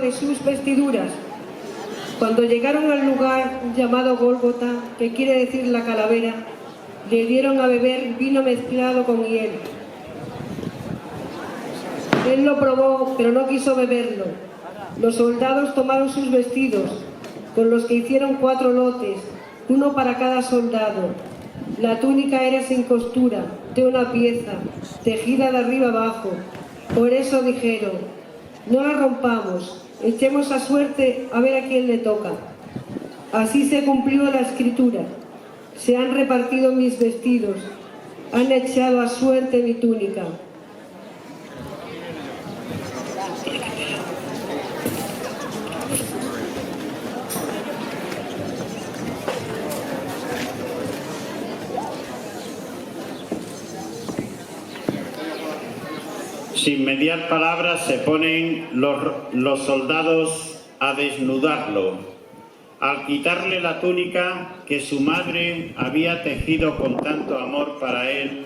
de sus vestiduras. Cuando llegaron al lugar llamado Gólgota, que quiere decir la calavera, le dieron a beber vino mezclado con hiel. Él lo probó, pero no quiso beberlo. Los soldados tomaron sus vestidos, con los que hicieron 4 lotes, uno para cada soldado. La túnica era sin costura, de una pieza, tejida de arriba abajo. Por eso dijeron: no la rompamos, echemos a suerte a ver a quién le toca. Así se cumplió la escritura: se han repartido mis vestidos, han echado a suerte mi túnica. Sin mediar palabras se ponen los soldados a desnudarlo. Al quitarle la túnica que su madre había tejido con tanto amor para él,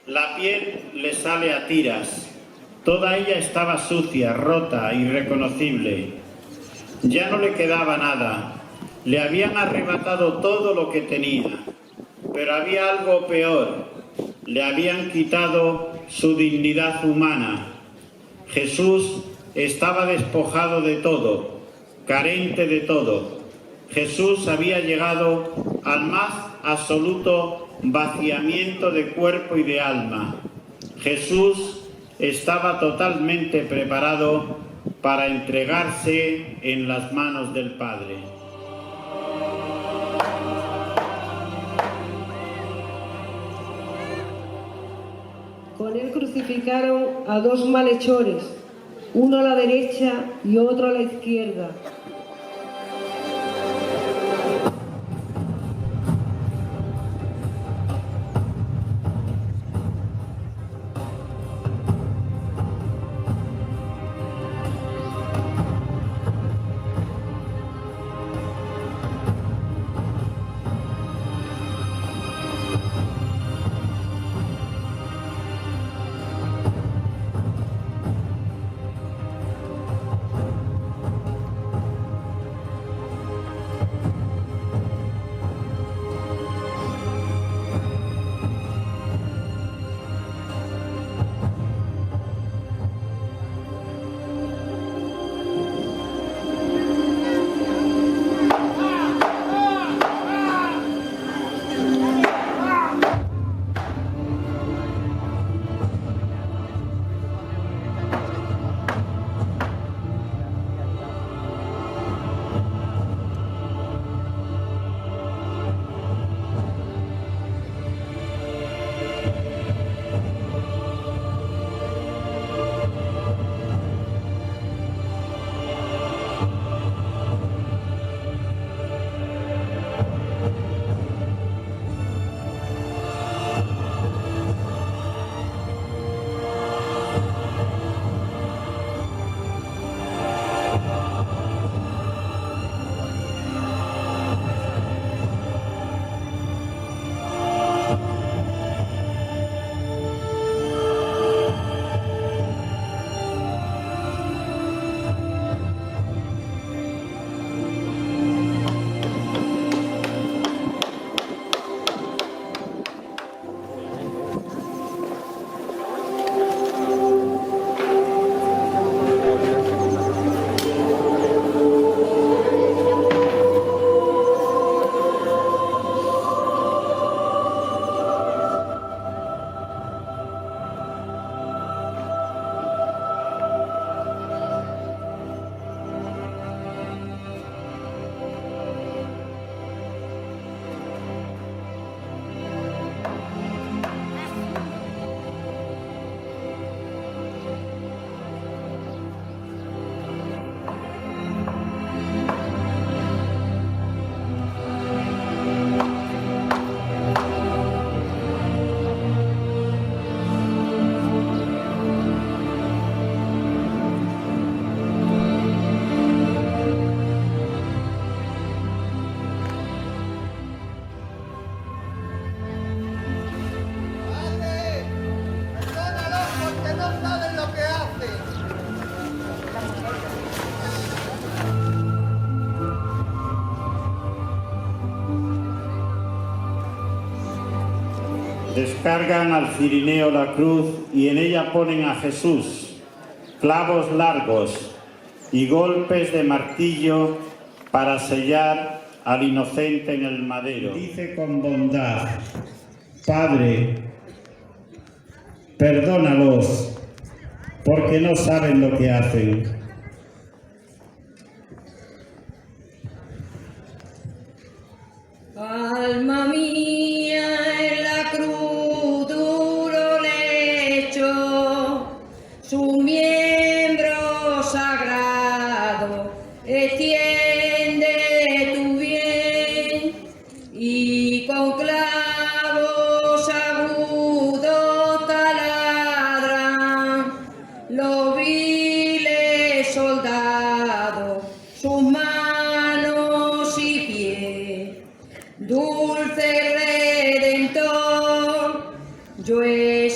la piel le sale a tiras. Toda ella estaba sucia, rota, irreconocible. Ya no le quedaba nada. Le habían arrebatado todo lo que tenía. Pero había algo peor. Le habían quitado su dignidad humana. Jesús estaba despojado de todo, carente de todo. Jesús había llegado al más absoluto vaciamiento de cuerpo y de alma. Jesús estaba totalmente preparado para entregarse en las manos del Padre. Con él crucificaron a 2 malhechores, uno a la derecha y otro a la izquierda. Descargan al cirineo la cruz y en ella ponen a Jesús, clavos largos y golpes de martillo para sellar al inocente en el madero. Dice con bondad: Padre, perdónalos, porque no saben lo que hacen. Alma mía, en la cruz duro lecho, su miembro sagrado extiende tu bien, y con clavos agudos taladran los viles soldados, sus manos y pies. Dulce Redentor, yo he